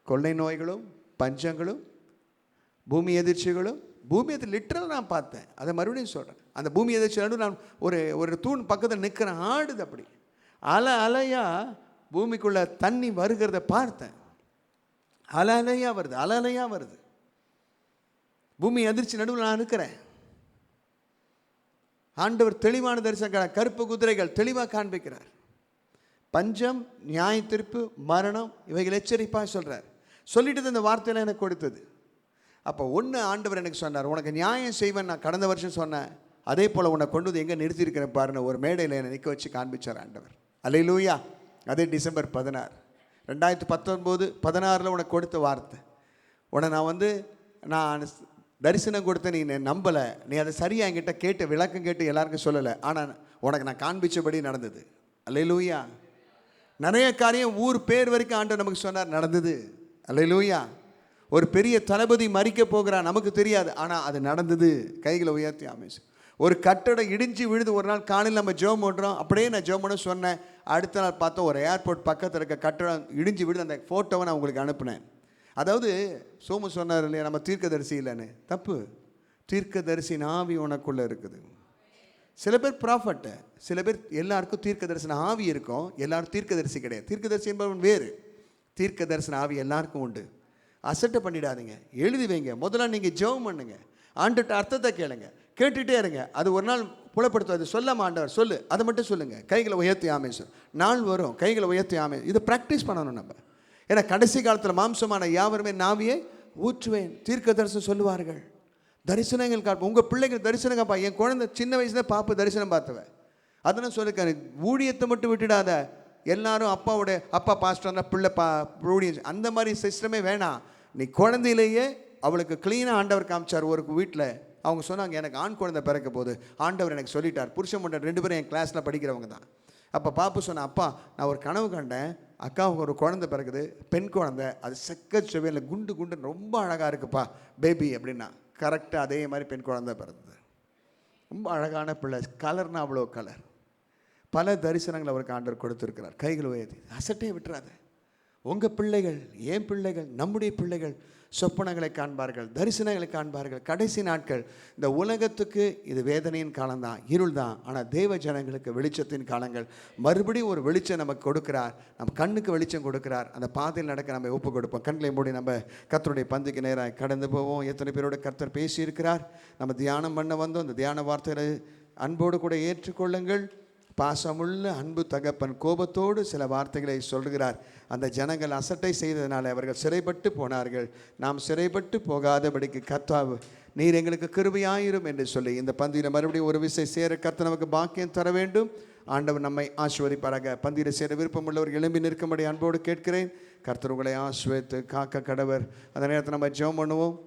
கொள்ளை நோய்களும் பஞ்சங்களும் பூமி எதிர்ச்சிகளும். பூமி எதிர்ச்சி லிட்டரல் நான் பார்த்தேன், அதை மறுபடியும் சொல்கிறேன். அந்த பூமி எதிர்ச்சி நான் ஒரு தூண் பக்கத்தில் நிற்கிறேன், ஆடுது அப்படி அலையாக பூமிக்குள்ளே தண்ணி வருகிறத பார்த்தேன். அலையாக வருது. பூமி அதிர்ச்சி நடுவில் நான் இருக்கிறேன். ஆண்டவர் தெளிவான தரிசனம், கருப்பு குதிரைகள் தெளிவாக காண்பிக்கிறார். பஞ்சம், நியாய தீர்ப்பு, மரணம், இவைகள் எச்சரிப்பாக சொல்கிறார். சொல்லிட்டு இந்த வார்த்தையில் எனக்கு கொடுத்தது. அப்போ ஒன்று ஆண்டவர் எனக்கு சொன்னார், உனக்கு நியாயம் செய்வேன். நான் கடந்த வருஷம் சொன்னேன், அதே போல் உன்னை கொண்டு வந்து எங்கே நிறுத்தியிருக்கிறேன் பாருன்னு ஒரு மேடையில் என்னை நிற்க வச்சு காண்பிச்சார் ஆண்டவர். அல்லேலூயா. அதே டிசம்பர் 16, 2019, 16 உனக்கு கொடுத்த வார்த்தை. உன்னை நான் தரிசனம் கொடுத்த, நீ நம்பலை, நீ அதை சரியாக என்கிட்ட கேட்டு விளக்கம் கேட்டு எல்லாருக்கும் சொல்லலை, ஆனால் உனக்கு நான் காண்பிச்சபடி நடந்தது. அல்லேலூயா. நிறைய காரியம் ஊர் பேர் வரைக்கும் ஆண்டவர் நமக்கு சொன்னார், நடந்தது. அல்லேலூயா. ஒரு பெரிய தளபதி மறிக்க போகிறார், நமக்கு தெரியாது, ஆனால் அது நடந்தது. கைகளை உயர்த்தி ஆமென். ஒரு கட்டடம் இடிஞ்சு விழுது. ஒரு நாள் காலையில் நம்ம ஜெபம் பண்ணுறோம், அப்படியே நான் ஜெபம் பண்ண சொன்னேன். அடுத்த நாள் பார்த்தோம் ஒரு ஏர்போர்ட் பக்கத்தில் இருக்க கட்டடம் இடிஞ்சு விழுது. அந்த ஃபோட்டோவை நான் உங்களுக்கு அனுப்புனேன். அதாவது சோமு சொன்னார் இல்லையா, நம்ம தீர்க்கதரிசி இல்லைன்னு. தப்பு. தீர்க்கதரிசின் ஆவி உனக்குள்ளே இருக்குது. சில பேர் ப்ராஃபட்டு, சில பேர் எல்லாருக்கும் தீர்க்க தரிசன ஆவி இருக்கும், எல்லாரும் தீர்க்கதரிசி கிடையாது. தீர்க்கதரிசி என்பவன் வேறு, தீர்க்க தரிசன ஆவி எல்லாருக்கும் உண்டு. அசட்டை பண்ணிடாதீங்க, எழுதி வைங்க. முதல்ல நீங்கள் ஜெபம் பண்ணுங்க, ஆண்டுகிட்ட அர்த்தத்தை கேளுங்க, கேட்டுகிட்டே இருங்க. அது ஒரு நாள் புலப்படுத்தும். அது சொல்லாம ஆண்டவர் சொல்லு, அதை மட்டும் சொல்லுங்கள். கைகளை உயர்த்தி ஆமென் சொல். நாள் வரும், கைகளை உயர்த்தி ஆமென். இதை ப்ராக்டிஸ் பண்ணணும் நம்ம. ஏன்னா கடைசி காலத்தில் மாம்சமான யாவருமே நாவியை ஊற்றுவேன் தீர்க்க தரிசனம் சொல்லுவார்கள். தரிசனங்கள் காப்போம். உங்கள் பிள்ளைகள் தரிசனம் காப்பா. என் குழந்தை சின்ன வயசுல பாப்பு தரிசனம் பார்த்துவேன். அதெல்லாம் சொல்லிருக்காரு, ஊழியத்தை மட்டும் விட்டுடாத. எல்லாரும் அப்பா பாஸ்டர்னா பிள்ளை ஊழியம், அந்த மாதிரி சிஸ்டமே வேணாம். நீ குழந்தையிலேயே அவளுக்கு க்ளீனாக ஆண்டவர் காமிச்சார். ஒரு வீட்டில் அவங்க சொன்னாங்க, எனக்கு ஆண் குழந்தை பிறக்க போது ஆண்டவர் எனக்கு சொல்லிட்டார். புருஷன் மண்டல் 2 பேரும் என் கிளாஸில் படிக்கிறவங்க தான். அப்போ பாப்பு சொன்னேன், அப்பா நான் ஒரு கனவு கண்டேன், அக்காவுக்கு ஒரு குழந்தை பிறகுது, பெண் குழந்தை. அது செக்க செவையில் குண்டு குண்டு ரொம்ப அழகாக இருக்குப்பா பேபி அப்படின்னா. கரெக்டாக அதே மாதிரி பெண் குழந்தை பிறந்தது. ரொம்ப அழகான பிள்ளை, கலர்னா அவ்வளோ கலர். பல தரிசனங்கள் அவருக்கு ஆண்டவர் கொடுத்துருக்கிறார். கைகள் உயர்த்தி அசட்டையை விட்டுறாது. உங்கள் பிள்ளைகள், என் பிள்ளைகள், நம்முடைய பிள்ளைகள் சொப்பனங்களை காண்பார்கள், தரிசனங்களை காண்பார்கள். கடைசி நாட்கள். இந்த உலகத்துக்கு இது வேதனையின் காலம்தான், இருள் தான். ஆனால் தேவ ஜனங்களுக்கு வெளிச்சத்தின் காலங்கள். மறுபடியும் ஒரு வெளிச்சம் நமக்கு கொடுக்கிறார், நம்ம கண்ணுக்கு வெளிச்சம் கொடுக்கிறார். அந்த பாதையில் நடக்க நம்ம ஒப்பு கொடுப்போம். கண்களை மூடி நம்ம கர்த்தருடைய பந்திக்கு நேராக கடந்து போவோம். எத்தனை பேரோட கர்த்தர் பேசியிருக்கிறார், நம்ம தியானம் பண்ண வந்தோம். இந்த தியான வார்த்தைகளை அன்போடு கூட ஏற்றுக்கொள்ளுங்கள். பாசமுள்ள அன்பு தகப்பன் கோபத்தோடு சில வார்த்தைகளை சொல்கிறார். அந்த ஜனங்கள் அசட்டை செய்ததினால அவர்கள் சிறைப்பட்டு போனார்கள். நாம் சிறைப்பட்டு போகாதபடிக்கு கர்த்தாவே நீர் எங்களுக்கு கிருபையாயிரும் என்று சொல்லி இந்த பந்தியில் மறுபடியும் ஒரு விசை சேர கர்த்தர் நமக்கு பாக்கியம் தர வேண்டும். ஆண்டவர் நம்மை ஆசீர்வதிப்பாராக. பந்தியில் சேர விருப்பம் உள்ளவர் எழும்பி நிற்கும்படி அன்போடு கேட்கிறேன். கர்த்தர் உங்களை ஆசீர்வதித்து காக்க கடவர். அந்த நேரத்தில் நம்ம ஜெபம் பண்ணுவோம்.